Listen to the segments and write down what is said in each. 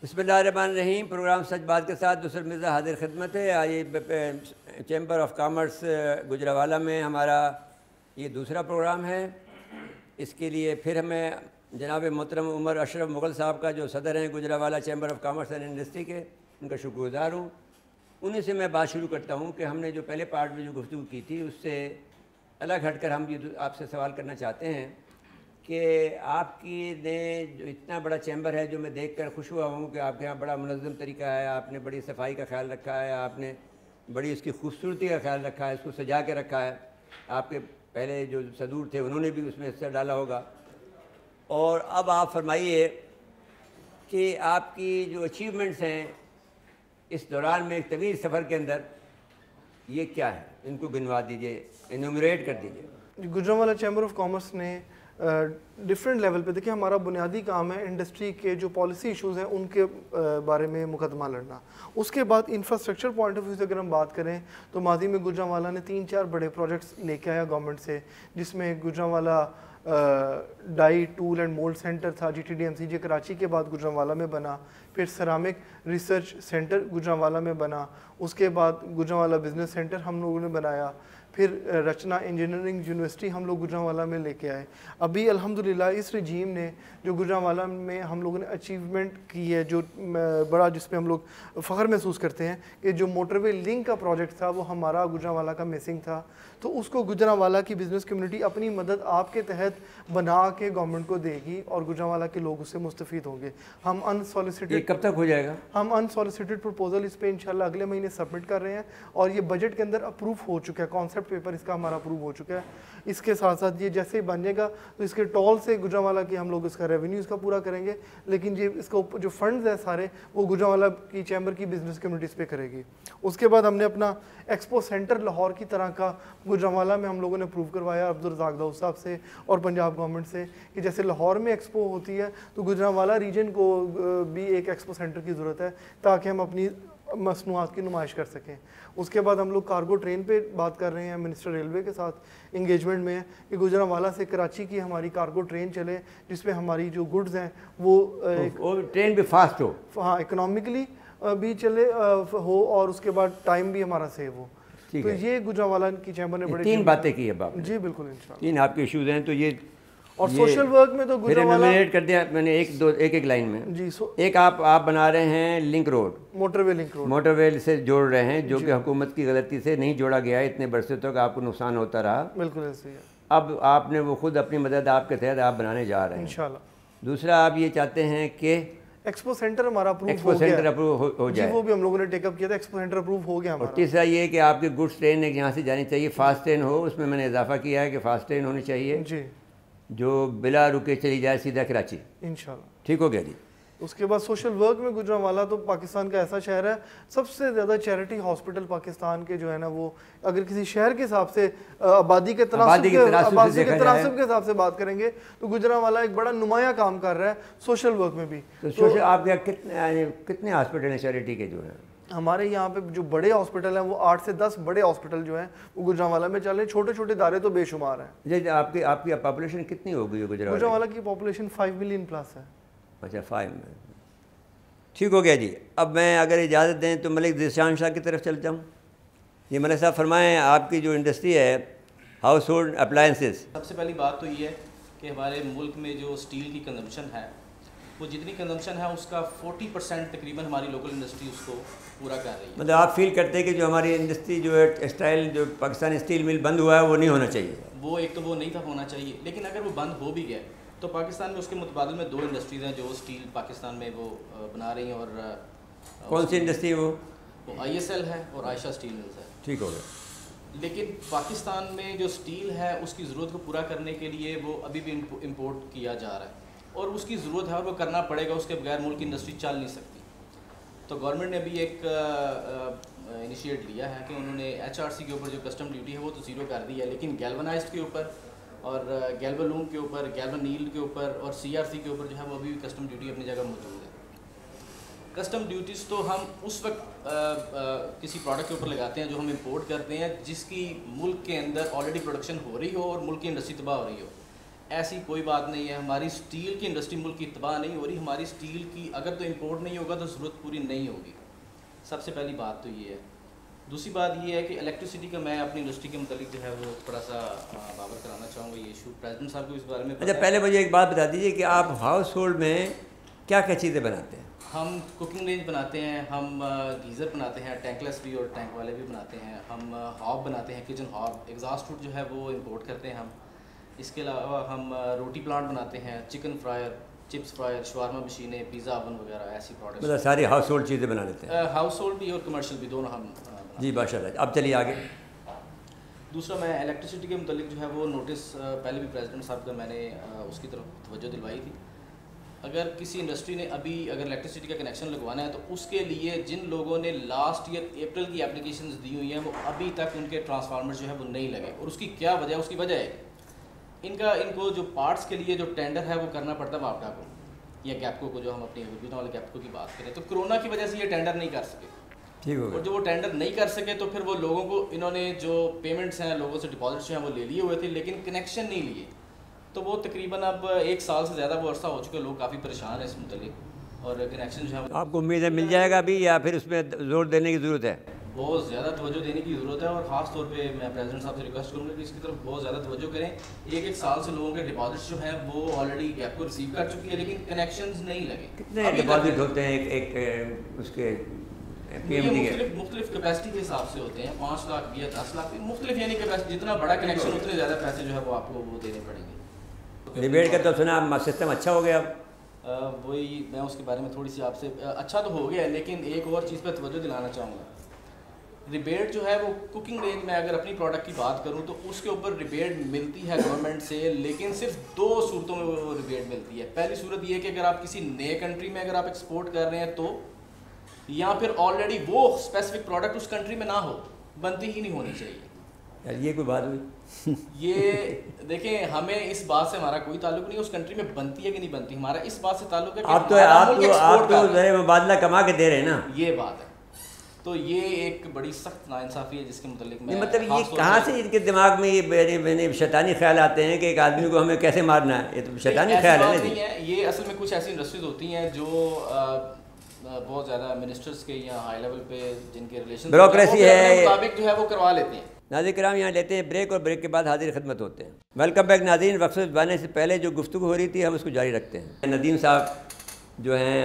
बिस्मिल्लाहिर्रहमानिर्रहीम। प्रोग्राम सच बात के साथ दूसर मिर्ज़ा हाजिर खिदमत है। ये चैम्बर ऑफ कॉमर्स गुजरावाला में हमारा ये दूसरा प्रोग्राम है। इसके लिए फिर हमें जनाब मोहतरम उमर अशरफ मुग़ल साहब का जो सदर हैं Gujranwala chamber of commerce and industry के, उनका शुक्रगुज़ार हूँ। उन्हीं से मैं बात शुरू करता हूँ कि हमने जो पहले पार्ट में जो गुफ्तगू की थी उससे अलग हटकर हम ये आपसे सवाल करना चाहते हैं कि आपकी ने जो इतना बड़ा चैम्बर है, जो मैं देखकर खुश हुआ हूँ कि आपके यहाँ बड़ा मुनज़्ज़म तरीका है, आपने बड़ी सफाई का ख्याल रखा है, आपने बड़ी इसकी खूबसूरती का ख्याल रखा है, इसको सजा के रखा है। आपके पहले जो सदूर थे उन्होंने भी उसमें हिस्सा डाला होगा। और अब आप फरमाइए कि आपकी जो अचीवमेंट्स हैं इस दौरान में एक तवील सफ़र के अंदर, ये क्या है, इनको गिनवा दीजिए, इनूमरेट कर दीजिए। गुजरावाला चैम्बर ऑफ कॉमर्स ने डिफरेंट लेवल पे, देखिए हमारा बुनियादी काम है इंडस्ट्री के जो पॉलिसी इश्यूज़ हैं उनके बारे में मुकदमा लड़ना। उसके बाद इंफ्रास्ट्रक्चर पॉइंट ऑफ व्यू से अगर हम बात करें तो माजी में गुजरावाला ने 3-4 बड़े प्रोजेक्ट्स लेके आया गवर्नमेंट से, जिसमें Gujranwala die tool and mould centre था GTDMCJ कराची के बाद गुजरावाला में बना, फिर सरामिक रिसर्च सेंटर गुजरावाला में बना, उसके बाद गुजरावाला बिजनेस सेंटर हम लोगों ने बनाया, फिर रचना इंजीनियरिंग यूनिवर्सिटी हम लोग गुजरावाला में लेके आए। अभी अल्हम्दुलिल्लाह इस रजीम ने जो गुजरावाला में हम लोगों ने अचीवमेंट की है, जो बड़ा जिस पे हम लोग फ़ख्र महसूस करते हैं कि जो मोटरवे लिंक का प्रोजेक्ट था वो हमारा गुजरावाला का मिसिंग था, तो उसको गुजरावाला की बिज़नेस कम्युनिटी अपनी मदद आपके तहत बना के गवर्नमेंट को देगी और गुजरावाला के लोग उससे मुस्तफ़ीद होंगे। हम अनसॉलिसिटेड, कब तक हो जाएगा? हम अनसॉलिसिटेड प्रपोजल इस पर इंशाल्लाह अगले महीने सबमिट कर रहे हैं और ये बजट के अंदर अप्रूव हो चुका है, कॉन्सेप्ट पेपर इसका हमारा अप्रूव हो चुका है। इसके साथ साथ ये जैसे ही बन जाएगा तो इसके टोल से गुजरावाला की हम लोग इसका रेवेन्यू इसका पूरा करेंगे, लेकिन ये इसका जो फंड्स हैं सारे वो गुजरावाला की चैम्बर की बिजनेस कम्युनिटीज़ पे करेगी। उसके बाद हमने अपना एक्सपो सेंटर लाहौर की तरह का गुजरावाला में हम लोगों ने अप्रूव करवाया अब्दुल रज़ाक दाऊद साहब से और पंजाब गवर्नमेंट से कि जैसे लाहौर में एक्सपो होती है तो गुजरावाला रीजन को भी एक एक्सपो सेंटर की ज़रूरत है ताकि हम अपनी मसनूआत की नुमाइश कर सकें। उसके बाद हम लोग कार्गो ट्रेन पे बात कर रहे हैं, मिनिस्टर रेलवे के साथ इंगेजमेंट में है कि गुजरावाला से कराची की हमारी कार्गो ट्रेन चले जिसमें हमारी जो गुड्स हैं वो ट्रेन भी फास्ट हो, हाँ इकोनॉमिकली भी चले हो और उसके बाद टाइम भी हमारा सेव हो। तो ये गुजरावाला की चैम्बर ने बड़े 3 बातें की है बाप जी बिल्कुल इंशाल्लाह। 3 आपके इश्यूज हैं, तो ये और सोशल वर्क में तो गुजरावाला कर दिया मैंने एक लाइन में जी। एक आप बना रहे हैं link road, motorway link road, motorway से जोड़ रहे हैं, जो कि हुकूमत की गलती से नहीं जोड़ा गया है, इतने बरसों तक आपको नुकसान होता रहा। बिल्कुल ऐसे ही है। अब आपने वो खुद अपनी मदद आपके तहत आप बनाने जा रहे हैं इंशाल्लाह। दूसरा आप ये चाहते हैं कि एक्सपो सेंटर हमारा अप्रूव एक्सपो सेंटर अप्रूव हो जाए, वो भी हम लोगों ने टेकअप किया था, एक्सपो सेंटर अप्रूव हो गया हमारा। और तीसरा ये कि आपकी गुड्स ट्रेन यहाँ से जानी चाहिए, फास्ट ट्रेन हो, उसमें मैंने इजाफा किया है कि फास्ट ट्रेन होनी चाहिए जी, जो बिला रुके चली जाए सीधा कराची। इंशाल्लाह ठीक हो गया जी। उसके बाद सोशल वर्क में गुजरावाला तो पाकिस्तान का ऐसा शहर है, सबसे ज़्यादा चैरिटी हॉस्पिटल पाकिस्तान के जो है ना, वो अगर किसी शहर के हिसाब से आबादी के तनासुब के हिसाब से बात करेंगे तो गुजरावाला एक बड़ा नुमाया काम कर रहा है सोशल वर्क में भी। तो सोशल आप कितने हॉस्पिटल हैं चैरिटी के जो हैं? हमारे यहाँ पे जो बड़े हॉस्पिटल हैं वो 8 से 10 बड़े हॉस्पिटल जो हैं वो गुजरावाला में चल रहे हैं, छोटे छोटे इदारे तो बेशुमार हैं। आपकी पॉपुलेशन कितनी हो गई है गुजरावाला की पॉपुलेशन 5 मिलियन प्लस है। अच्छा 5 में, ठीक हो गया जी। अब मैं अगर इजाज़त दें तो मलिक ज़ीशान शाह की तरफ चलता हूँ। ये मलिक साहब फरमाएँ, आपकी जो इंडस्ट्री है हाउस होल्ड अप्लायंसेस, सबसे पहली बात तो ये है कि हमारे मुल्क में जो स्टील की कंजम्पशन है वो जितनी कंजम्पशन है उसका 40% तकरीबन हमारी लोकल इंडस्ट्री उसको पूरा कर रही है। मतलब आप फील करते हैं कि जो हमारी इंडस्ट्री जो है टेक्सटाइल, जो पाकिस्तानी स्टील मिल बंद हुआ है वो नहीं होना चाहिए? वो एक तो वो नहीं था होना चाहिए, लेकिन अगर वो बंद हो भी गया तो पाकिस्तान में उसके मुतबादिल में 2 इंडस्ट्रीज़ हैं जो स्टील पाकिस्तान में वो बना रही हैं। और कौन सी इंडस्ट्री वो ISL है और आयशा स्टील मिल्स है। ठीक हो गया। लेकिन पाकिस्तान में जो स्टील है उसकी ज़रूरत को पूरा करने के लिए वो अभी भी इम्पोर्ट किया जा रहा है और उसकी ज़रूरत है और वो करना पड़ेगा, उसके बगैर मुल्क की इंडस्ट्री चल नहीं सकती। तो गवर्नमेंट ने अभी एक इनिशिएट लिया है कि उन्होंने HRC के ऊपर जो कस्टम ड्यूटी है वो तो ज़ीरो कर दी है, लेकिन गैल्वनाइज्ड के ऊपर और गैल्वलूम के ऊपर, गैल्वनील के ऊपर और CRC के ऊपर जो है वो अभी कस्टम ड्यूटी अपनी जगह मौजूद है। कस्टम ड्यूटीज़ तो हम उस वक्त किसी प्रोडक्ट के ऊपर लगाते हैं जो हम इंपोर्ट करते हैं जिसकी मुल्क के अंदर ऑलरेडी प्रोडक्शन हो रही हो और मुल्क की इंडस्ट्री तबाह हो रही हो। ऐसी कोई बात नहीं है। हमारी स्टील की इंडस्ट्री मुल्क की तबाह नहीं हो रही। हमारी स्टील की अगर तो इंपोर्ट नहीं होगा तो ज़रूरत पूरी नहीं होगी। सबसे पहली बात तो ये है। दूसरी बात ये है कि इलेक्ट्रिसिटी का मैं अपनी इंडस्ट्री के मतलब जो है वो थोड़ा सा बावर कराना चाहूँगा ये इशू। प्रेसिडेंट साहब को इस बारे में अच्छा, पहले मुझे एक बात बता दीजिए कि आप हाउस होल्ड में क्या क्या चीज़ें बनाते हैं? हम कुकिंग रेंज बनाते हैं, हम गीज़र बनाते हैं, टैंकलेस भी और टैंक वाले भी बनाते हैं, हम हॉब बनाते हैं, किचन हॉब। एग्जॉस्ट फूड जो है वो इंपोर्ट करते हैं हम। इसके अलावा हम रोटी प्लांट बनाते हैं, chicken fryer, chips fryer, shawarma मशीनें, पिज़्ज़ा ओवन वगैरह ऐसी प्रोडक्ट्स। मतलब सारी हाउस होल्ड चीज़ें बना लेते हैं? हाउस होल्ड भी और कमर्शियल भी दोनों हम जी माशाल्लाह। अब चलिए आगे। दूसरा मैं इलेक्ट्रिसिटी के मतलब जो है वो नोटिस पहले भी प्रेसिडेंट साहब का मैंने उसकी तरफ तवज्जो दिलवाई थी। अगर किसी इंडस्ट्री ने अभी अगर इलेक्ट्रिसिटी का कनेक्शन लगवाना है तो उसके लिए जिन लोगों ने लास्ट ईयर अप्रैल की एप्लीकेशंस दी हुई हैं वो अभी तक उनके ट्रांसफार्मर जो है वो नहीं लगे। और उसकी क्या वजह है? उसकी वजह है इनको जो पार्ट्स के लिए जो टेंडर है वो करना पड़ता है वापडा को या गैपको को, जो हम अपनी विभिन्न वाले गैपको की बात करें तो कोरोना की वजह से ये टेंडर नहीं कर सके। ठीक हो और जो वो टेंडर नहीं कर सके तो फिर वो लोगों को इन्होंने जो पेमेंट्स हैं लोगों से डिपॉजिट्स जो हैं वो ले लिए हुए थे लेकिन कनेक्शन नहीं लिए। तो वो तकरीबन अब 1 साल से ज़्यादा वो अरसा हो चुका है, लोग काफ़ी परेशान हैं इस मुतल्लिक और कनेक्शन जो है आपको उम्मीद है मिल जाएगा अभी या फिर उसमें ज़ोर देने की ज़रूरत है? बहुत ज़्यादा तवज्जो देने की ज़रूरत है और ख़ास तौर पे मैं प्रेसिडेंट साहब से रिक्वेस्ट करूँगा कि इसकी तरफ बहुत ज़्यादा तवज्जो करें। 1-1 साल से लोगों के डिपॉजिट्स जो हैं वो ऑलरेडी गैप को रिसीव कर चुकी है लेकिन कनेक्शंस नहीं लगे। कितने डिपॉजिट होते हैं एक उसके PMD के? मुख्तलिफ कैपेसिटी के हिसाब से होते हैं, 5 लाख या 10 लाख मुख्तलिफ, यानी कैपेसिटी जितना बड़ा कनेक्शन उतने ज़्यादा पैसे जो है वो आपको वो देने पड़ेंगे। रिबेट का तो सुना सिस्टम अच्छा हो गया अब? वही मैं उसके बारे में थोड़ी सी आपसे अच्छा तो हो गया है लेकिन एक और चीज़ पर तवज्जो दिलाना चाहूँगा। रिबेट जो है वो कुकिंग रेंज में अगर अपनी प्रोडक्ट की बात करूँ तो उसके ऊपर रिबेट मिलती है गवर्नमेंट से लेकिन सिर्फ 2 सूरतों में वो रिबेट मिलती है। पहली सूरत ये कि अगर आप किसी नए कंट्री में अगर आप एक्सपोर्ट कर रहे हैं तो, या फिर ऑलरेडी वो स्पेसिफिक प्रोडक्ट उस कंट्री में ना हो, बनती ही नहीं होनी चाहिए। यार ये कोई बात हुई? ये देखें, हमें इस बात से हमारा कोई ताल्लुक नहीं है उस कंट्री में बनती है कि नहीं बनती, हमारा इस बात से ताल्लुक है कि आप तो ज़रे मुबादला कमा के दे रहे हैं ना, ये बात है। तो ये एक बड़ी सख्त नाइंसाफ़ी है जिसके मुतालिक मैं मतलब ये कहाँ से इनके दिमाग में ये शैतानी ख्याल आते हैं कि एक आदमी को हमें कैसे मारना है? ये तो शैतानी ख्याल है ना। ये असल में कुछ ऐसी इंडस्ट्रीज होती हैं जो बहुत ज़्यादा मिनिस्टर्स के या हाई लेवल पे जिनके रिलेशन ब्यूरोक्रेसी है मुताबिक जो है वो करवा लेते हैं। नाज़रीन किराम, यहाँ लेते हैं ब्रेक और ब्रेक के बाद हाजिर खिदमत होते हैं। वेलकम बैक नाज़रीन। वक्फ बाने से पहले जो गुफ्तगू हो रही थी हम उसको जारी रखते हैं। नदीम साहब जो हैं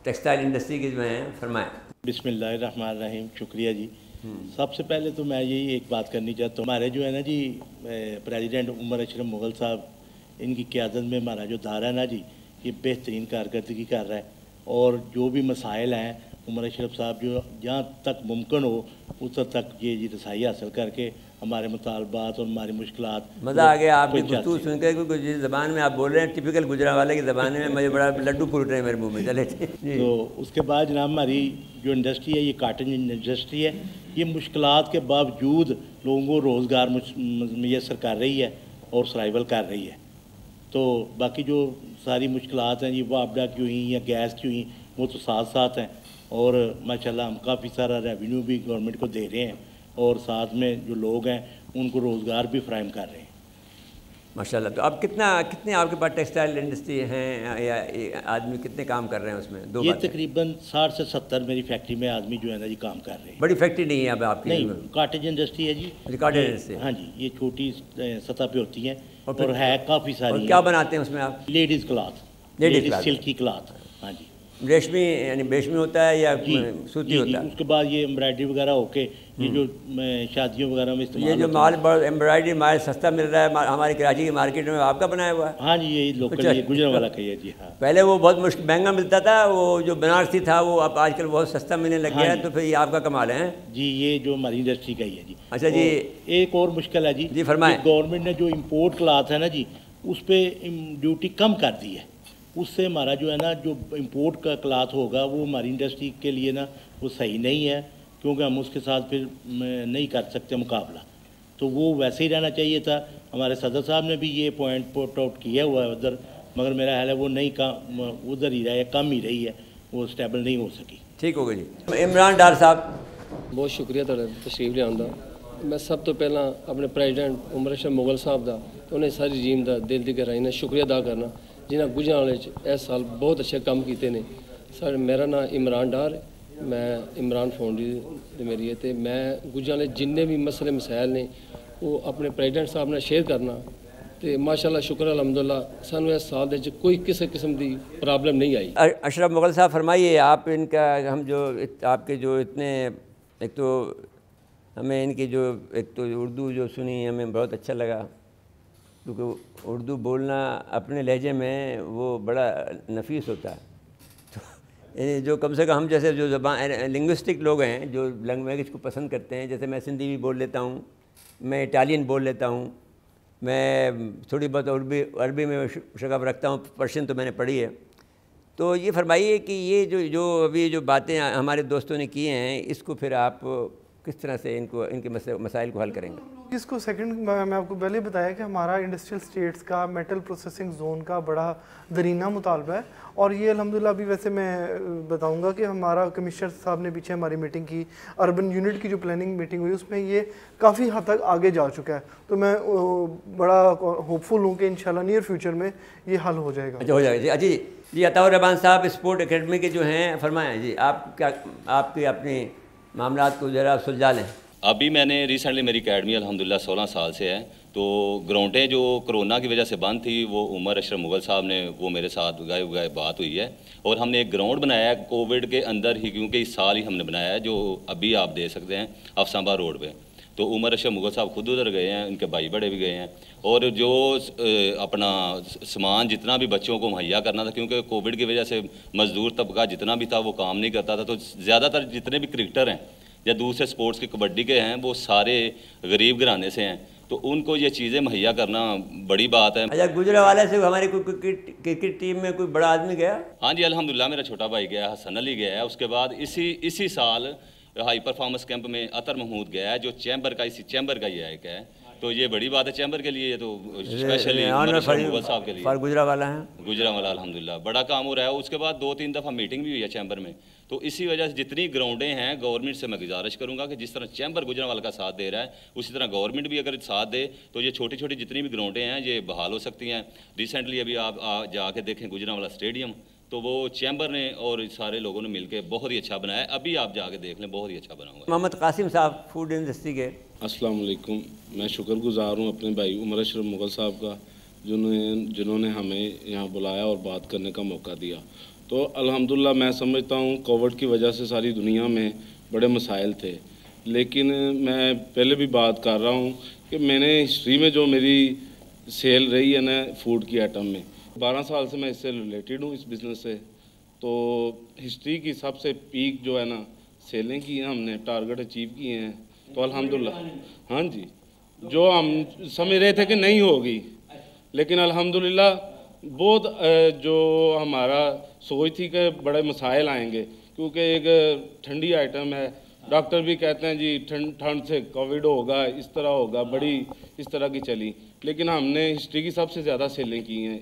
टेक्सटाइल इंडस्ट्री के जो हैं, फरमाएँ। बिस्मिल्लाहिर्रहमानिर्रहीम। शुक्रिया जी। सबसे पहले तो मैं यही एक बात करनी चाहता हूँ, हमारे जो है ना जी प्रेसिडेंट उमर अशरफ मुग़ल साहब, इनकी क़यादत में हमारा जो दायरा है ना जी, ये बेहतरीन कारकर्दगी कर रहा है और जो भी मसाइल हैं उमर अशरफ साहब जो जहाँ तक मुमकिन हो उस तक ये रसाई हासिल करके हमारे मुतालबात और हमारी मुश्किलात। मज़ा आ गया आपकी गुफ्तगू सुन के, क्योंकि जिस ज़बान में आप बोल रहे हैं टिपिकल गुजरावाले की ज़बान में मुझे बड़ा लड्डू फूट रहे हैं मेरे मुंह में। चले तो उसके बाद जनाब हमारी जो इंडस्ट्री है ये काटन इंडस्ट्री है, ये मुश्किलात के बावजूद लोगों को रोज़गार मैसर कर रही है और सर्वाइवल कर रही है। तो बाकी जो सारी मुश्किलात हैं ये वापडा की हुई या गैस की हुई वो तो साथ साथ हैं और माशाल्लाह हम काफ़ी सारा रेवेन्यू भी गवर्नमेंट को दे रहे हैं और साथ में जो लोग हैं उनको रोज़गार भी फ्राहम कर रहे हैं माशाल्लाह। तो अब कितने आपके पास टेक्सटाइल इंडस्ट्री हैं या आदमी कितने काम कर रहे हैं उसमें? ये तकरीबन 60 से 70 मेरी फैक्ट्री में आदमी जो है ना जी काम कर रहे हैं। बड़ी फैक्ट्री नहीं है अब आपकी? नहीं, काटेज इंडस्ट्री है जी। Cottage industry? हाँ जी, ये छोटी सतह पे होती हैं और है काफ़ी सारी। क्या बनाते हैं उसमें आप? Ladies cloth, ladies silky cloth. हाँ जी, रेशमी यानी रेशमी होता है या सूती होता है? उसके बाद ये एम्ब्रॉयडरी वगैरह होके ये जो शादियों वगैरह में इस्तेमाल, ये जो माल एम्ब्रॉयडरी माल सस्ता मिल रहा है हमारी कराची की मार्केट में, आपका बनाया हुआ है? हाँ जी, ये लोकल ये गुजरांवाला का ही है जी। हाँ, पहले वो बहुत मुश्किल महंगा मिलता था, वो जो बनारसी था वो अब आजकल बहुत सस्ता मिलने लग गया है। तो फिर ये आपका कमाल है जी। ये जो हमारी इंडस्ट्री का ही है जी। अच्छा जी, एक और मुश्किल है जी। फरमाएं। गवर्नमेंट ने जो इम्पोर्ट क्लॉथ है ना जी, उस पर ड्यूटी कम कर दी है। उससे हमारा जो है ना जो इंपोर्ट का क्लॉथ होगा वो हमारी इंडस्ट्री के लिए ना वो सही नहीं है, क्योंकि हम उसके साथ फिर नहीं कर सकते मुकाबला। तो वो वैसे ही रहना चाहिए था। हमारे सदर साहब ने भी ये पॉइंट पुट आउट किया हुआ है उधर, मगर मेरा ख्याल है वो नहीं उधर ही रहा है, कम ही रही है, वो स्टेबल नहीं हो सकी। ठीक हो गई जी। इमरान डार साहब, बहुत शुक्रिया तुहाडा तशरीफ लिआउण दा। मैं सब तो पहला अपने प्रेजिडेंट उमर अशरफ मुग़ल साहब का तो उन्हें सारी टीम का दिल की गहराई नाल शुक्रिया अदा करना जिन्हें गुजरावाले इस साल बहुत अच्छे काम किए ने। मेरा नाम इमरान डार है, मैं इमरान फाउंड्री मेरी है, तो मैं गुजरावाले जिन्ने भी मसले मसाइल ने वो अपने प्रेजिडेंट साहब ने शेयर करना, तो माशाल्लाह शुक्र अलहमदुलिल्लाह सानू इस साल दे कोई किसी किस्म की प्रॉब्लम नहीं आई। अशरफ मुगल साहब फरमाइए, आप इनका हम जो आपके जो इतने एक तो हमें इनकी जो एक तो उर्दू जो सुनी हमें बहुत अच्छा लगा, क्योंकि उर्दू बोलना अपने लहजे में वो बड़ा नफीस होता है। तो जो कम से कम हम जैसे जो ज़बान लिंग्विस्टिक लोग हैं जो लैंग्वेज को पसंद करते हैं, जैसे मैं सिंधी भी बोल लेता हूँ, मैं इटालियन बोल लेता हूँ, मैं थोड़ी बहुत अरबी में शगफ रखता हूँ, पर्शियन तो मैंने पढ़ी है। तो ये फरमाइए कि ये जो अभी जो बातें हमारे दोस्तों ने की हैं, इसको फिर आप किस तरह से इनके मसाइल को हल करेंगे? इसको सेकंड मैं आपको पहले बताया कि हमारा इंडस्ट्रियल स्टेट्स का मेटल प्रोसेसिंग जोन का बड़ा दरीना मुतालबा है, और ये अल्हम्दुलिल्लाह अभी वैसे मैं बताऊंगा कि हमारा कमिश्नर साहब ने पीछे हमारी मीटिंग की, अर्बन यूनिट की जो प्लानिंग मीटिंग हुई उसमें ये काफ़ी हद तक आगे जा चुका है। तो मैं बड़ा होपफुल हूँ कि इंशाल्लाह नियर फ्यूचर में ये हल हो जाएगा। अच्छा, हो जाएगा जी। जी अताउर रहमान साहब स्पोर्ट एकेडमी के जो हैं, फरमाएं जी, आप क्या आपके अपने मामलात को ज़रा सुलझा लें। अभी मैंने रिसेंटली मेरी अकेडमी अल्हम्दुलिल्लाह 16 साल से है, तो ग्राउंडें जो कोरोना की वजह से बंद थी वो उमर अशरफ मुगल साहब ने वो मेरे साथ गाय बात हुई है, और हमने एक ग्राउंड बनाया है कोविड के अंदर ही, क्योंकि इस साल ही हमने बनाया है, जो अभी आप दे सकते हैं अफसांबा रोड पे। तो उमर अशरफ मुगल साहब खुद उधर गए हैं, उनके भाई बड़े भी गए हैं, और जो अपना सामान जितना भी बच्चों को मुहैया करना था, क्योंकि कोविड की वजह से मज़दूर तबका जितना भी था वो काम नहीं करता था, तो ज़्यादातर जितने भी क्रिकेटर हैं या दूसरे स्पोर्ट्स के कबड्डी के हैं वो सारे गरीब घराने से हैं, तो उनको ये चीज़ें मुहैया करना बड़ी बात है। अच्छा, गुजरावाला से हमारी कोई क्रिकेट टीम में कोई बड़ा आदमी गया? हाँ जी अल्हम्दुलिल्लाह, मेरा छोटा भाई गया, हसन अली गया है। उसके बाद इसी साल हाई परफॉर्मेंस कैंप में अतर महमूद गया है, जो चैम्बर का इसी चैम्बर का ही है एक है, तो ये बड़ी बात है चैम्बर के लिए, तो स्पेशली मुगल साहब के लिए गुजरावाला हैं, गुजरावाला अल्हम्दुलिल्लाह बड़ा काम हो रहा है। उसके बाद 2-3 दफ़ा मीटिंग भी हुई है चैम्बर में, तो इसी वजह से जितनी ग्राउंडें हैं गवर्नमेंट से मैं गुजारिश करूंगा कि जिस तरह चैम्बर गुजरावाला का साथ दे रहा है उसी तरह गवर्नमेंट भी अगर साथ दे तो ये छोटी छोटी जितनी भी ग्राउंडें हैं ये बहाल हो सकती हैं। रिसेंटली अभी आप जाके देखें गुजरावाला स्टेडियम, तो वो चैम्बर ने और सारे लोगों ने मिलकर बहुत ही अच्छा बनाया है, अभी आप जाके देख लें, बहुत ही अच्छा बना हुआ है। मोहम्मद कासिम साहब फूड इंडस्ट्री के। अस्सलाम वालेकुम, मैं शुक्रगुजार हूँ अपने भाई उमर अशरफ मुगल साहब का जिन्होंने हमें यहाँ बुलाया और बात करने का मौका दिया। तो अल्हम्दुलिल्लाह मैं समझता हूँ कोविड की वजह से सारी दुनिया में बड़े मसाइल थे, लेकिन मैं पहले भी बात कर रहा हूँ कि मैंने हिस्ट्री में जो मेरी सेल रही है ना फूड की आइटम में, 12 साल से मैं इससे रिलेटेड हूँ इस बिज़नेस से, तो हिस्ट्री की सबसे पीक जो है ना सेलें की हैं हमने, टारगेट अचीव किए हैं। तो अल्हम्दुलिल्लाह हाँ जी, जो हम समझ रहे थे कि नहीं होगी, लेकिन अल्हम्दुलिल्लाह बहुत जो हमारा सोच थी कि बड़े मसाइल आएंगे, क्योंकि एक ठंडी आइटम है, डॉक्टर भी कहते हैं जी ठंड से कोविड होगा, इस तरह होगा, बड़ी इस तरह की चली, लेकिन हमने हिस्ट्री की सबसे ज़्यादा सेलें की हैं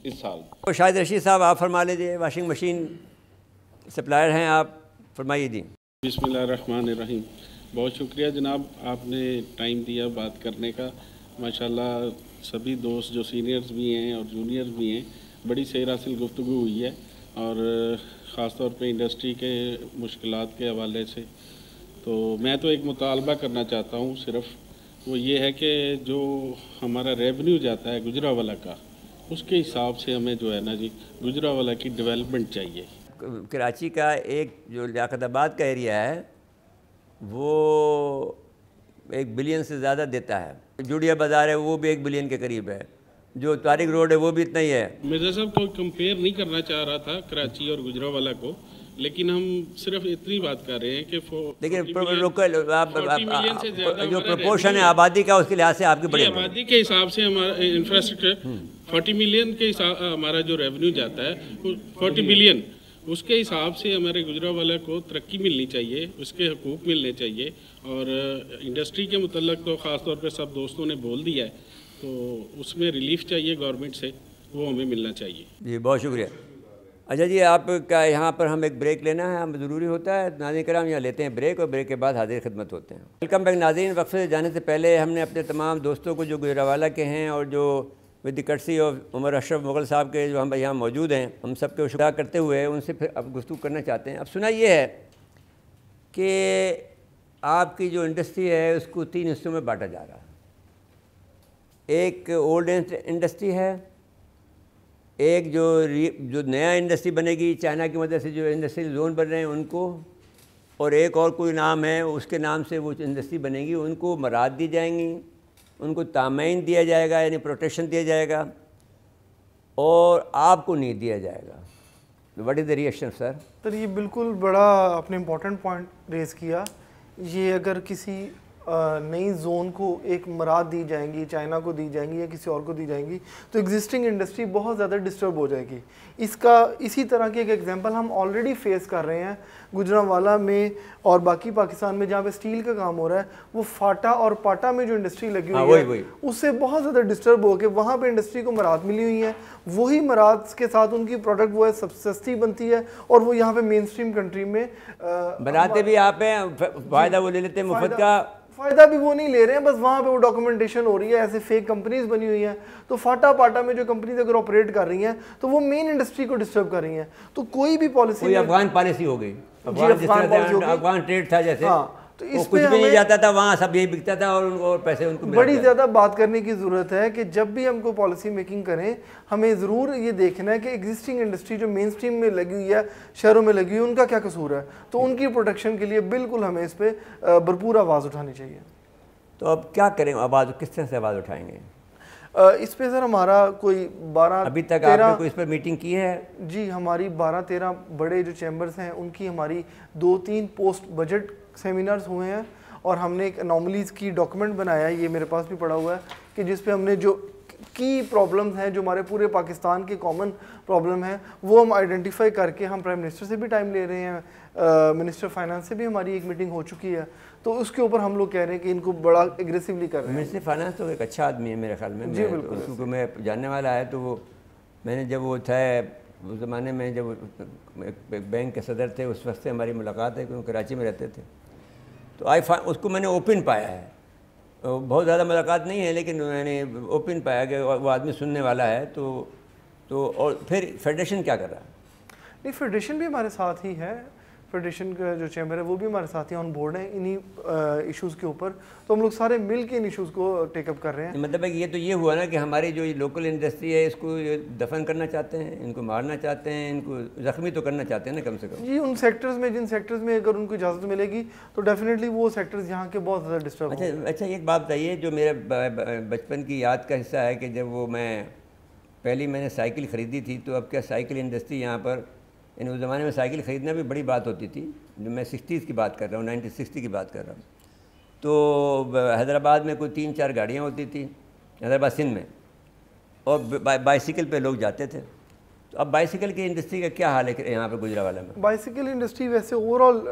इस साल। तो शाहिद रशीद साहब आप फरमा लीजिए, वाशिंग मशीन सप्लायर हैं आप, फरमाइए जी। बिस्मिल्लाहिर्रहमानिर्रहीम, बहुत शुक्रिया जनाब, आपने टाइम दिया बात करने का। माशाल्लाह सभी दोस्त जो सीनियर्स भी हैं और जूनियर्स भी हैं, बड़ी सैर हासिल गुफ्तगू हुई है, और ख़ास तौर पे इंडस्ट्री के मुश्किलात के हवाले से। तो मैं तो एक मुतालबा करना चाहता हूँ सिर्फ, वो ये है कि जो हमारा रेवेन्यू जाता है गुजरावाला का, उसके हिसाब से हमें जो है ना जी गुजरावाला की डेवलपमेंट चाहिए। कराची का एक जो लियाकताबाद का एरिया है वो 1 बिलियन से ज़्यादा देता है, जुड़िया बाज़ार है वो भी 1 बिलियन के करीब है, जो तारिक रोड है वो भी इतना ही है। मिर्ज़ा साहब कोई कंपेयर नहीं करना चाह रहा था कराची और गुजरावाला को, लेकिन हम सिर्फ इतनी बात कर रहे हैं कि लेकिन लोकल जो प्रोपोर्शन है आबादी का उसके लिहाज से आपकी बड़ी आबादी के हिसाब से हमारा इंफ्रास्ट्रक्चर 40 मिलियन के हिसाब हमारा जो रेवेन्यू जाता है 40 बिलियन, उसके हिसाब से हमारे गुजरावाला को तरक्की मिलनी चाहिए, उसके हकूक़ मिलने चाहिए। और इंडस्ट्री के मुतल्लक तो ख़ास तौर पे सब दोस्तों ने बोल दिया है, तो उसमें रिलीफ चाहिए गवर्नमेंट से, वो हमें मिलना चाहिए। जी बहुत शुक्रिया। अच्छा जी, आपका यहाँ पर हम एक ब्रेक लेना है, हम ज़रूरी होता है। नाज़रीन कराम, यहाँ लेते हैं ब्रेक और ब्रेक के बाद हाजिर खिदमत होते हैं। वेलकम बैक नाज़रीन। वक्फे से जाने से पहले हमने अपने तमाम दोस्तों को जो गुजरावाला के हैं और जो with the courtesy of Umar Ashraf Mughal साहब के जो हम यहाँ मौजूद हैं, हम सब को शुक्रिया करते हुए उनसे फिर अब गुफ्तगू करना चाहते हैं। अब सुना ये है कि आपकी जो इंडस्ट्री है उसको 3 हिस्सों में बांटा जा रहा है। एक ओल्ड इंडस्ट्री है, एक जो नया इंडस्ट्री बनेगी चाइना की मदद से, जो इंडस्ट्रियल जोन बन रहे हैं उनको, और एक और कोई नाम है उसके नाम से वो इंडस्ट्री बनेगी, उनको मराद दी जाएंगी, उनको तामीन दिया जाएगा यानी प्रोटेक्शन दिया जाएगा, और आपको नहीं दिया जाएगा। What is the reaction sir? Sir ये बिल्कुल बड़ा आपने इम्पोर्टेंट पॉइंट रेज़ किया। ये अगर किसी नई जोन को एक मराद दी जाएंगी, चाइना को दी जाएंगी या किसी और को दी जाएंगी, तो एग्जिस्टिंग इंडस्ट्री बहुत ज़्यादा डिस्टर्ब हो जाएगी। इसी तरह की एक एग्जांपल हम ऑलरेडी फेस कर रहे हैं गुजरांवाला में और बाकी पाकिस्तान में, जहाँ पे स्टील का काम हो रहा है। वो फाटा और पाटा में जो इंडस्ट्री लगी हुई है उससे बहुत ज़्यादा डिस्टर्ब हो के वहाँ पे इंडस्ट्री को मराद मिली हुई है। वही मराद के साथ उनकी प्रोडक्ट वो है सस्ती बनती है और वो यहाँ पे मेन स्ट्रीम कंट्री में बनाते भी आप हैं, फ़ायदा वो ले लेते हैं मुफ्त का, फ़ायदा भी वो नहीं ले रहे हैं, बस वहाँ पे वो डॉक्यूमेंटेशन हो रही है, ऐसे फेक कंपनीज बनी हुई हैं। तो फाटा पाटा में जो कंपनीज अगर ऑपरेट कर रही हैं तो वो मेन इंडस्ट्री को डिस्टर्ब कर रही हैं। तो कोई भी पॉलिसी, कोई अफगान पॉलिसी हो गई, अफगान ट्रेड था जैसे, हाँ, तो इस कुछ भी नहीं जाता था, वहाँ सब यही बिकता था और उनको और पैसे उनको बड़ी ज़्यादा बात करने की ज़रूरत है कि जब भी हमको पॉलिसी मेकिंग करें हमें ज़रूर ये देखना है कि एग्जिस्टिंग इंडस्ट्री जो मेन स्ट्रीम में लगी हुई है, शहरों में लगी हुई है, उनका क्या कसूर है। तो उनकी प्रोटेक्शन के लिए बिल्कुल हमें इस पर भरपूर आवाज़ उठानी चाहिए। तो अब क्या करें, आवाज़ किस तरह से आवाज़ उठाएंगे इस पे सर? हमारा कोई 12 अभी तक आपने कोई इस पर मीटिंग की है? जी, हमारी 12-13 बड़े जो चैम्बर्स हैं उनकी हमारी 2-3 पोस्ट बजट सेमिनार्स हुए हैं और हमने एक अनोमलीज़ की डॉक्यूमेंट बनाया है, ये मेरे पास भी पड़ा हुआ है, कि जिस पे हमने जो की प्रॉब्लम्स हैं जो हमारे पूरे पाकिस्तान के कॉमन प्रॉब्लम है वो हम आइडेंटिफाई करके हम प्राइम मिनिस्टर से भी टाइम ले रहे हैं, मिनिस्टर फाइनेंस से भी हमारी एक मीटिंग हो चुकी है। तो उसके ऊपर हम लोग कह रहे हैं कि इनको बड़ा एग्रेसिवली कर रहे हैं। मिनिस्टर फाइनेंस तो एक अच्छा आदमी है मेरे ख्याल में, जी बिल्कुल, उसको मैं जानने वाला है। तो वो मैंने जब वो था उस ज़माने में जब बैंक के सदर थे उस वक्त से हमारी मुलाकात है, क्योंकि कराची में रहते थे। तो उसको मैंने ओपन पाया है, बहुत ज़्यादा मुलाकात नहीं है लेकिन मैंने ओपन पाया कि वो आदमी सुनने वाला है। तो और फिर फेडरेशन क्या कर रहा है? नहीं, फेडरेशन भी हमारे साथ ही है, फेडरेशन का जो चैम्बर है वो भी हमारे साथ ही ऑन बोर्ड है इन्हीं इश्यूज़ के ऊपर। तो हम लोग सारे मिल के इन इश्यूज़ को टेकअप कर रहे हैं। मतलब है कि ये तो ये हुआ ना कि हमारी जो लोकल इंडस्ट्री है इसको दफन करना चाहते हैं, इनको मारना चाहते हैं, इनको ज़ख्मी तो करना चाहते हैं ना कम से कम। जी, उन सेक्टर्स में, जिन सेक्टर्स में अगर उनको इजाज़त मिलेगी तो डेफिनेटली वो सेक्टर्स यहाँ के बहुत ज़्यादा डिस्टर्ब। अच्छा, एक बात बताइए, जो मेरे बचपन की याद का हिस्सा है कि जब वो पहली मैंने साइकिल ख़रीदी थी, तो अब क्या साइकिल इंडस्ट्री यहाँ पर, इन उस ज़माने में साइकिल ख़रीदना भी बड़ी बात होती थी। जो मैं 60s की बात कर रहा हूँ, 1960 की बात कर रहा हूँ। तो हैदराबाद में कोई 3-4 गाड़ियाँ होती थी, हैदराबाद सिंध में, और बाइसिकल पे लोग जाते थे। तो अब बाइसिकल की इंडस्ट्री का क्या हाल है यहाँ पर गुजरावाला में? बाइसिकल इंडस्ट्री वैसे ओवरऑल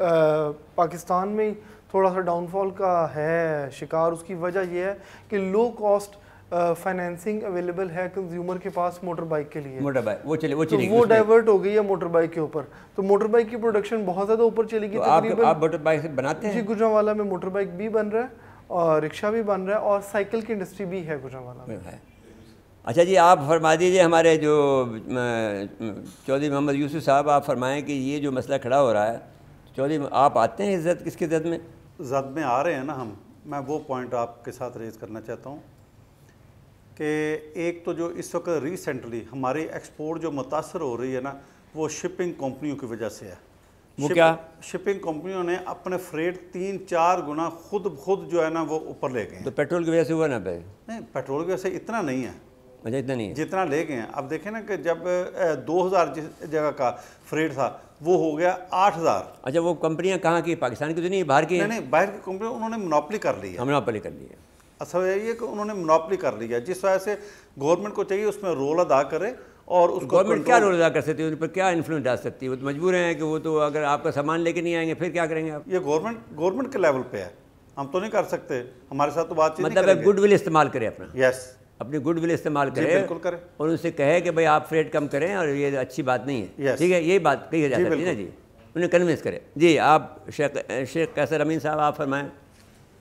पाकिस्तान में थोड़ा सा डाउनफॉल का है शिकार। उसकी वजह यह है कि लो कॉस्ट फाइनेंसिंग अवेलेबल है कंज्यूमर के पास मोटर बाइक के लिए। मोटर बाइक वो चली वो डाइवर्ट हो गई है मोटर बाइक के ऊपर। तो मोटर बाइक की प्रोडक्शन बहुत ज़्यादा ऊपर चली गई। तो आप मोटर बाइक बनाते हैं? जी, गुजरांवाला में मोटर बाइक भी बन रहा है और रिक्शा भी बन रहा है और साइकिल की इंडस्ट्री भी है गुजरांवाला में। अच्छा जी, आप फरमा दीजिए हमारे जो चौधरी मोहम्मद यूसुफ साहब, आप फरमाएँ कि ये जो मसला खड़ा हो रहा है, चौधरी आप आते हैं इज़्ज़त किसकी ज़द में? ज़द में आ रहे हैं ना हम। मैं वो पॉइंट आपके साथ रेज़ करना चाहता हूँ कि एक तो जो इस वक्त रिसेंटली हमारी एक्सपोर्ट जो मुतासर हो रही है ना, वो शिपिंग कंपनियों की वजह से है। वो क्या? शिपिंग कंपनियों ने अपने फ्रेट 3-4 गुना खुद जो है ना वो ऊपर ले गए। तो पेट्रोल की वजह से हुआ ना? पे नहीं, पेट्रोल की वजह से इतना नहीं है। अच्छा, इतना नहीं है जितना ले गए हैं। अब देखें ना कि जब 2000 जिस जगह का फ्रेट था वो हो गया 8000। अच्छा, वो कंपनियां कहाँ की? पाकिस्तान की तो नहीं, बाहर की? नहीं, बाहर की कंपनी उन्होंने मोनोपोली कर ली है। मोनोपोली कर ली है। अच्छा, ये कि उन्होंने मोनोपोली कर लिया, जिस वजह से गवर्नमेंट को चाहिए उसमें रोल अदा करे। और उसको गवर्नमेंट क्या रोल अदा कर सकती है, उन पर क्या इन्फ्लुएंस डाल सकती है? वो तो मजबूर हैं कि वो तो अगर आपका सामान लेके नहीं आएंगे फिर क्या करेंगे आप? ये गवर्नमेंट के लेवल पे है, हम तो नहीं कर सकते। हमारे साथ तो बातचीत मतलब गुडविल इस्तेमाल करें अपना। यस, अपनी गुडविल इस्तेमाल जी, करे बिल्कुल करें। और उनसे कहे कि भाई आप फ्रेट कम करें और ये अच्छी बात नहीं है। Yes. ठीक है, यही बात कही जा जी, सकती है ना बिल्कुल। जी, उन्हें कन्विंस करें। जी, आप शेख कैसर अमीन साहब, आप फरमाएं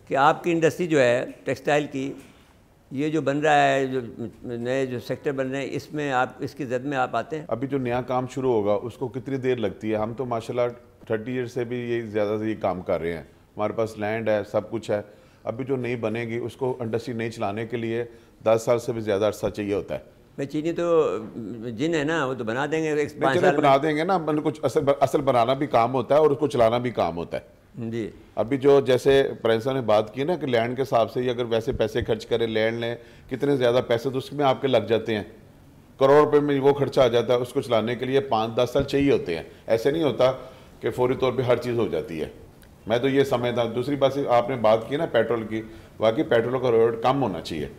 कि आपकी इंडस्ट्री जो है टेक्सटाइल की, ये जो बन रहा है, जो नए जो सेक्टर बन रहे हैं, इसमें आप इसकी जद में आप आते हैं? अभी जो नया काम शुरू होगा उसको कितनी देर लगती है? हम तो माशाल्लाह 30 ईयर से भी ये ज़्यादा से ये काम कर रहे हैं, हमारे पास लैंड है, सब कुछ है। अभी जो नई बनेगी उसको इंडस्ट्री नई चलाने के लिए 10 साल से भी ज़्यादा अरसा चाहिए होता है। भाई चीनी तो जिन है ना, वो तो बना देंगे एक 5 चलो साल बना देंगे ना, मतलब कुछ असल बनाना भी काम होता है और उसको चलाना भी काम होता है। जी। अभी जो जैसे प्रिंस साहब ने बात की ना कि लैंड के हिसाब से ही अगर वैसे पैसे खर्च करें, लैंड लें, कितने ज़्यादा पैसे तो उसमें आपके लग जाते हैं, करोड़ रुपए में वो खर्चा आ जाता है। उसको चलाने के लिए 5-10 साल चाहिए होते हैं। ऐसे नहीं होता कि फौरी तौर पे हर चीज़ हो जाती है। मैं तो ये समझता हूँ। दूसरी बात आपने बात की ना पेट्रोल की, वाकई पेट्रोल का रेट कम होना चाहिए।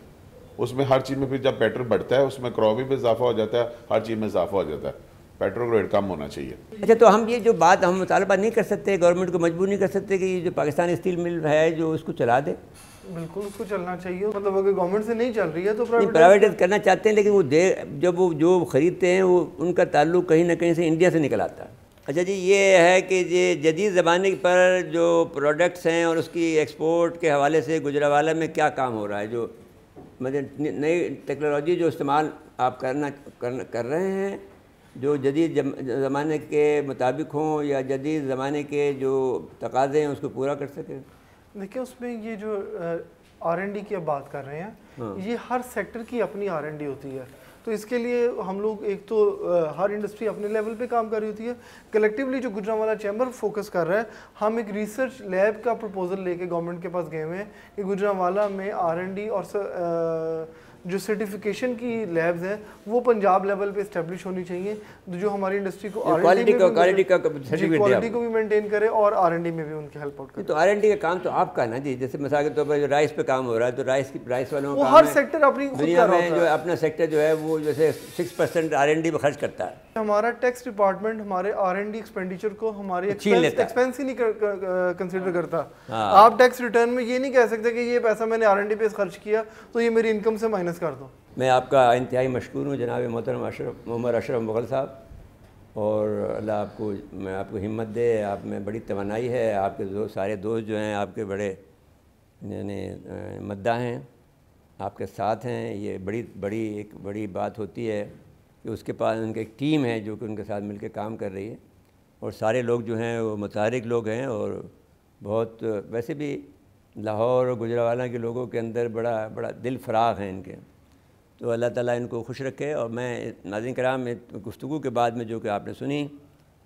उसमें हर चीज़ में फिर जब पेट्रोल बढ़ता है उसमें क्रॉप भी इजाफा हो जाता है, हर चीज़ में इजाफा हो जाता है। पेट्रोल का रेट कम होना चाहिए। अच्छा, तो हम ये जो बात हम मुतालबा नहीं कर सकते, गवर्नमेंट को मजबूर नहीं कर सकते कि ये जो पाकिस्तान स्टील मिल है जो उसको चला दे? बिल्कुल उसको चलना चाहिए। मतलब अगर गवर्नमेंट से नहीं चल रही है तो प्राइवेटाइज करना चाहते हैं, लेकिन वो जब वो जो ख़रीदते हैं वो उनका ताल्लुक कहीं ना कहीं से इंडिया से निकल आता है। अच्छा जी, ये है कि ये जदीद ज़माने पर जो प्रोडक्ट्स हैं और उसकी एक्सपोर्ट के हवाले से गुजरावाला में क्या काम हो रहा है, जो मतलब नई टेक्नोलॉजी जो इस्तेमाल आप कर रहे हैं, जो जदीद ज़माने के मुताबिक हों या जदीद ज़माने के जो तकाज़े हैं उसको पूरा कर सकें? देखिए, उसमें ये जो R&D की अब बात कर रहे हैं, ये हर सेक्टर की अपनी R&D होती है। तो इसके लिए हम लोग एक तो हर इंडस्ट्री अपने लेवल पे काम कर रही होती है। कलेक्टिवली जो गुजरांवाला चैम्बर फोकस कर रहा है, हम एक रिसर्च लैब का प्रपोजल लेके गवर्नमेंट के पास गए हुए हैं कि गुजरांवाला में R&D और जो सर्टिफिकेशन की लैब्स हैं वो पंजाब लेवल पे इस्टेब्लिश होनी चाहिए, जो हमारी इंडस्ट्री को क्वालिटी को भी मेंटेन करे और R&D में भी उनकी हेल्प आउट करे। तो R&D का काम तो आपका ना जी, जैसे मिसाल के तौर पर जो राइस पे काम हो रहा है, तो राइस की प्राइस वालों वो हर सेक्टर अपनी दुनिया में जो अपना सेक्टर जो है वो जैसे 6% R&D पे खर्च करता है। हमारा टैक्स डिपार्टमेंट हमारे R&D एक्सपेंडिचर को हमारे एक्सपेंस ही नहीं कंसीडर करता। आप टैक्स रिटर्न में ये नहीं कह सकते कि ये पैसा मैंने R&D पे खर्च किया तो ये मेरी इनकम से माइनस कर दो। मैं आपका इंतहाई मशकूर हूँ जनाब मोहतरम उमर अशरफ मुगल साहब, और अल्लाह आपको हिम्मत दे। आप में बड़ी तवानाई है, आपके सारे दोस्त जो हैं आपके बड़े यानी मद्दा हैं, आपके साथ हैं। ये एक बड़ी बात होती है कि उसके पास उनकी एक टीम है जो कि उनके साथ मिलकर काम कर रही है, और सारे लोग जो हैं वो मुतहरिक लोग हैं, और बहुत वैसे भी लाहौर और गुजरावाला के लोगों के अंदर बड़ा दिल फराग है इनके। तो अल्लाह ताला इनको खुश रखे। और मैं नाज़रीन कराम गुफ्तगू के बाद में जो कि आपने सुनी,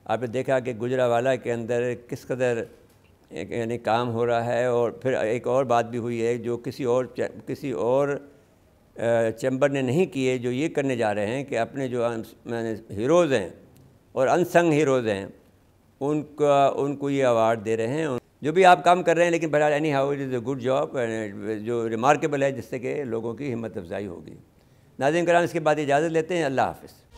आपने देखा कि गुजरावाला के अंदर किस कदर यानी काम हो रहा है। और फिर एक और बात भी हुई है जो किसी और चैम्बर ने नहीं किए, जो ये करने जा रहे हैं कि अपने जो हीरोज़ हैं और अनसंग हीरोज़ हैं उनको ये अवार्ड दे रहे हैं, जो भी आप काम कर रहे हैं। लेकिन बहरहाल any how it is a good job जो रिमार्केबल है, जिससे कि लोगों की हिम्मत अफजाई होगी। नाज़रीन कराम, इसके बाद इजाज़त लेते हैं। अल्लाह हाफ़िज़।